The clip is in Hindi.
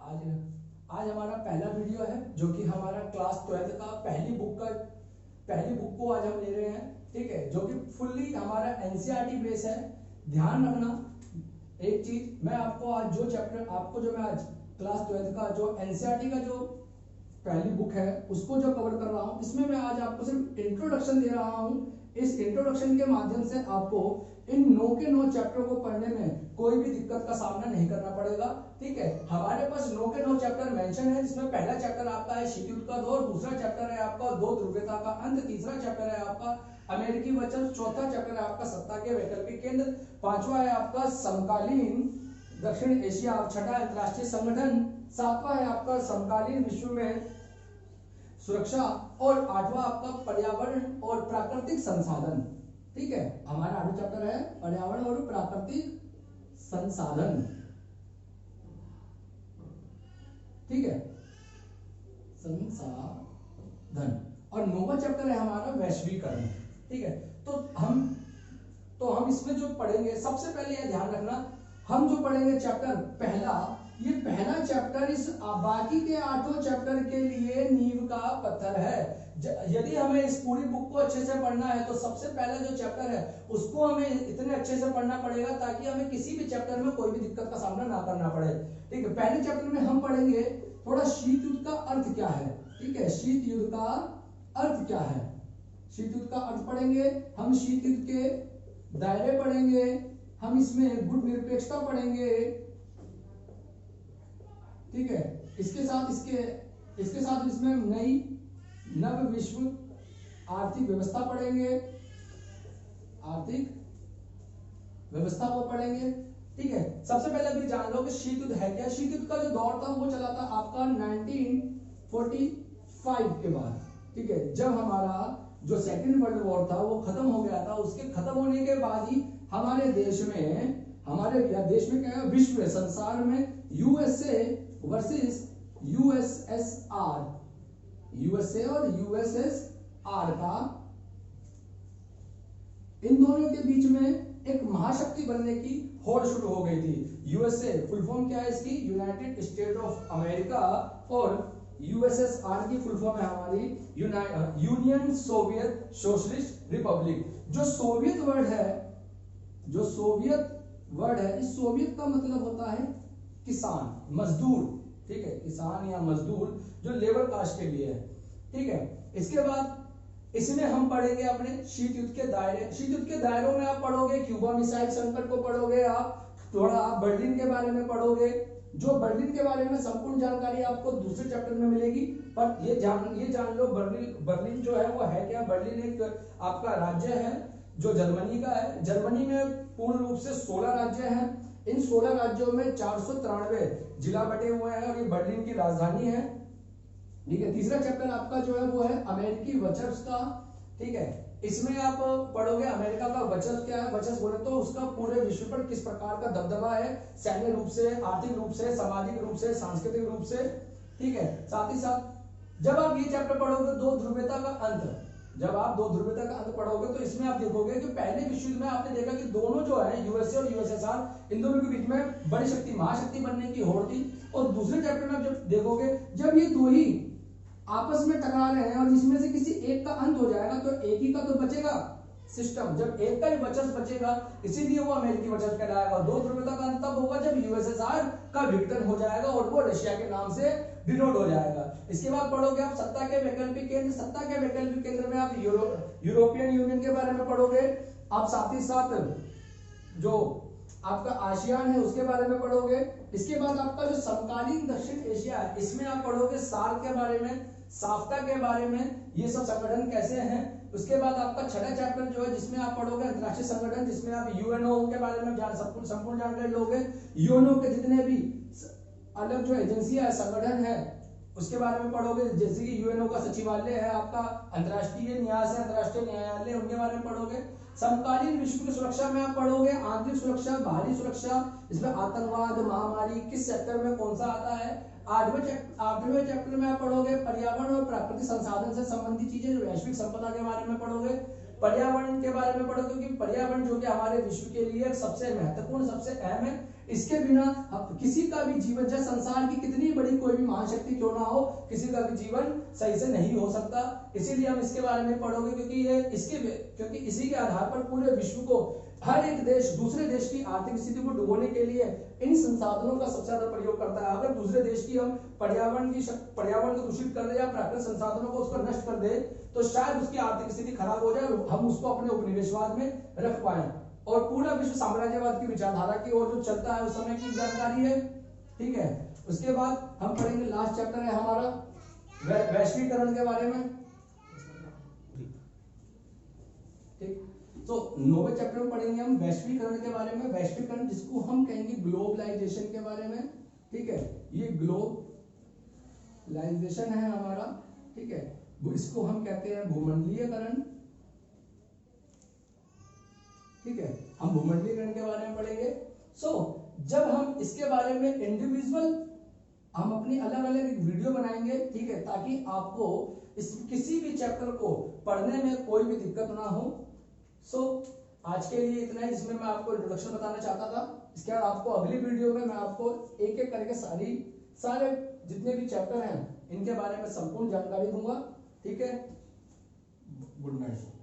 आज आज हमारा पहला वीडियो है जो कि हमारा क्लास 12 का पहली बुक को आज हम ले रहे हैं। ठीक है, जो कि फुल्ली हमारा एनसीईआरटी बेस है। ध्यान रखना एक चीज, मैं आपको आज जो मैं आज क्लास 12 का जो एनसीईआरटी का जो पहली बुक है उसको जो कवर कर रहा हूं, इसमें मैं आज आपको सिर्फ इंट्रोडक्शन दे रहा हूं। इस इंट्रोडक्शन के माध्यम से आपको इन 9 के 9 चैप्टर को पढ़ने में कोई भी दिक्कत का सामना नहीं करना पड़ेगा। ठीक है, हमारे पास 9 के 9 चैप्टर मेंशन है, जिसमें पहला चैप्टर आपका है शीत युद्ध का दौर, दूसरा चैप्टर है आपका दो ध्रुवीयता का अंत, तीसरा चैप्टर है आपका अमेरिकी वचन, चौथा चैप्टर है आपका सत्ता के वैकल्पिक केंद्र, पांचवा है आपका समकालीन दक्षिण एशिया, छठा अंतरराष्ट्रीय संगठन, सातवां है आपका समकालीन विश्व में सुरक्षा और आठवां आपका पर्यावरण और प्राकृतिक संसाधन। ठीक है, हमारा आठवां चैप्टर है पर्यावरण और प्राकृतिक संसाधन। ठीक है, संसाधन। और 9वां चैप्टर है हमारा वैश्वीकरण। ठीक है, तो हम इसमें जो पढ़ेंगे, सबसे पहले यह ध्यान रखना, हम जो पढ़ेंगे चैप्टर पहला, ये पहला चैप्टर इस बाकी के 8 चैप्टर के लिए नींव का पत्थर है। यदि हमें इस पूरी बुक को अच्छे से पढ़ना है तो सबसे पहला जो चैप्टर है उसको हमें इतने अच्छे से पढ़ना पड़ेगा ताकि हमें किसी भी चैप्टर में कोई भी दिक्कत का सामना ना करना पड़े। ठीक है, पहले चैप्टर में हम पढ़ेंगे थोड़ा शीत युद्ध का अर्थ क्या है। ठीक है, शीत युद्ध का अर्थ क्या है, शीत युद्ध का अर्थ पढ़ेंगे हम, शीत युद्ध के दायरे पढ़ेंगे हम, इसमें गुट निरपेक्षता पढ़ेंगे। ठीक है, इसके साथ इसमें नई नव विश्व आर्थिक व्यवस्था पढ़ेंगे, आर्थिक व्यवस्था को पढ़ेंगे। ठीक है, सबसे पहले अभी जान लो कि शीत युद्ध है क्या। शीत युद्ध का जो दौर था वो चला था आपका 1945 के बाद। ठीक है, जब हमारा जो सेकेंड वर्ल्ड वॉर था वो खत्म हो गया था, उसके खत्म होने के बाद ही हमारे देश में क्या है, विश्व में, संसार में यूएसए वर्सेस यूएसएसआर, यूएसए और यूएसएसआर का, इन दोनों के बीच में एक महाशक्ति बनने की होड़ शुरू हो गई थी। यूएसए फुल फॉर्म क्या है इसकी, यूनाइटेड स्टेट ऑफ अमेरिका, और यूएसएसआर की फुल फॉर्म है हमारी यूनियन सोवियत सोशलिस्ट रिपब्लिक। जो सोवियत वर्ड है, इस सोवियत का मतलब होता है किसान, मजदूर। ठीक है, किसान या मजदूर जो लेबर कास्ट के लिए है। ठीक है, इसके बाद इसमें हम पढ़ेंगे अपने शीत युद्ध के दायरे। शीत युद्ध के दायरों में आप पढ़ोगे क्यूबा मिसाइल संकट को पढ़ोगे, आप बर्लिन के बारे में पढ़ोगे। जो बर्लिन के बारे में संपूर्ण जानकारी आपको दूसरे चैप्टर में मिलेगी, पर ये जान लो बर्लिन जो है वो है क्या। बर्लिन एक आपका राज्य है जो जर्मनी का है। जर्मनी में पूर्ण रूप से 16 राज्य हैं। इन 16 राज्यों में 493 जिला बटे हुए हैं और ये बर्लिन की राजधानी है। ठीक है, तीसरा चैप्टर आपका जो है वो है अमेरिकी वर्चस्व का। ठीक है, इसमें आप पढ़ोगे अमेरिका का वर्चस्व क्या है। वर्चस्व बोले तो उसका पूरे विश्व पर किस प्रकार का दबदबा है, सैन्य रूप से, आर्थिक रूप से, सामाजिक रूप से, सांस्कृतिक रूप से। ठीक है, साथ ही साथ जब आप ये चैप्टर पढ़ोगे दो ध्रुवीयता का अंत, जब आप दो ध्रुवीयता का अंत पढ़ोगे तो इसमें आप देखोगे कि पहले विश्व युद्ध में आपने देखा कि दोनों जो है यूएसए और यूएसएसआर, इन दोनों के बीच में बड़ी शक्ति, महाशक्ति बनने की होड़ थी। और दूसरे चैप्टर में आप जब देखोगे जब ये दो ही आपस में टकरा रहे हैं और इसमें से किसी एक का अंत हो जाएगा तो एक ही का तो बचेगा सिस्टम। जब एक का ही वर्चस्व बचेगा, इसीलिए वो अमेरिकी वर्चस्व कहलाएगा। दो ध्रुवीयता का अंत तब होगा जब यूएसएसआर का विघटन हो जाएगा और वो रशिया के नाम से डिनोट हो जाएगा। इसके बाद पढ़ोगे आप सत्ता के वैकल्पिक केंद्र। सत्ता के वैकल्पिक केंद्र में आप यूरोपियन यूनियन के बारे में पढ़ोगे। आप साथ ही साथ जो आपका आसियान है उसके बारे में पढ़ोगे। इसके बाद आपका जो समकालीन दक्षिण एशिया है, इसमें आप पढ़ोगे सार्क के बारे में, साफ्टा के बारे में, ये सब संगठन कैसे हैं। उसके बाद आपका छठा चैप्टर जो है जिसमें आप पढ़ोगे अंतरराष्ट्रीय संगठन, जिसमें आप यूएनओ के बारे में संपूर्ण जानकारी लोगे। यूएनओ के जितने भी अलग जो एजेंसियां संगठन है उसके बारे में पढ़ोगे, जैसे कि यूएनओ का सचिवालय है आपका, अंतरराष्ट्रीय न्यास है, अंतरराष्ट्रीय न्यायालय, उनके बारे में पढ़ोगे। समकालीन विश्व की सुरक्षा में आप पढ़ोगे आंतरिक सुरक्षा, बाहरी सुरक्षा, इसमें आतंकवाद, महामारी किस सेक्टर में कौन सा आता है। आठवें चैप्टर में आप पढ़ोगे पर्यावरण और प्राकृतिक संसाधन से संबंधित चीजें, वैश्विक संपदा के बारे में पढ़ोगे। पर्यावरण के बारे में पढ़ो क्योंकि पर्यावरण जो कि हमारे विश्व के लिए सबसे महत्वपूर्ण, सबसे अहम है। इसके बिना किसी का भी जीवन, जैसे संसार की कितनी बड़ी कोई भी महान शक्ति क्यों ना हो, किसी का भी जीवन सही से नहीं हो सकता। इसीलिए हम इसके बारे में पढ़ोगे, क्योंकि इसी के आधार पर पूरे विश्व को, हर एक देश दूसरे देश की आर्थिक स्थिति को डुबोने के लिए इन संसाधनों का सबसे ज्यादा प्रयोग करता है। अगर दूसरे देश की हम पर्यावरण को दूषित कर दे या प्राकृतिक संसाधनों को उसको नष्ट कर दे, तो शायद उसकी आर्थिक स्थिति खराब हो जाए, हम उसको अपने उपनिवेशवाद में रख पाए। और पूरा विश्व साम्राज्यवाद की विचारधारा की ओर जो चलता है उस समय की जानकारी है। ठीक है, उसके बाद हम पढ़ेंगे, लास्ट चैप्टर है हमारा वैश्वीकरण के बारे में। ठीक, तो 9वें चैप्टर में पढ़ेंगे हम वैश्वीकरण के बारे में। वैश्वीकरण जिसको हम कहेंगे ग्लोबलाइजेशन के बारे में। ठीक है, ये ग्लोबलाइजेशन है हमारा। ठीक है, इसको हम कहते हैं भूमंडलीयकरण। ठीक है, हम भूमंडलीकरण के बारे में पढ़ेंगे। जब हम इसके बारे में इंडिविजुअल हम अपनी अलग अलग एक वीडियो बनाएंगे, ठीक है, ताकि आपको इस किसी भी चैप्टर को पढ़ने में कोई भी दिक्कत ना हो। आज के लिए इतना ही, जिसमें मैं आपको इंट्रोडक्शन बताना चाहता था। इसके बाद आपको अगली वीडियो में मैं आपको एक एक करके सारे जितने भी चैप्टर हैं इनके बारे में संपूर्ण जानकारी दूंगा। ठीक है, गुड नाइट।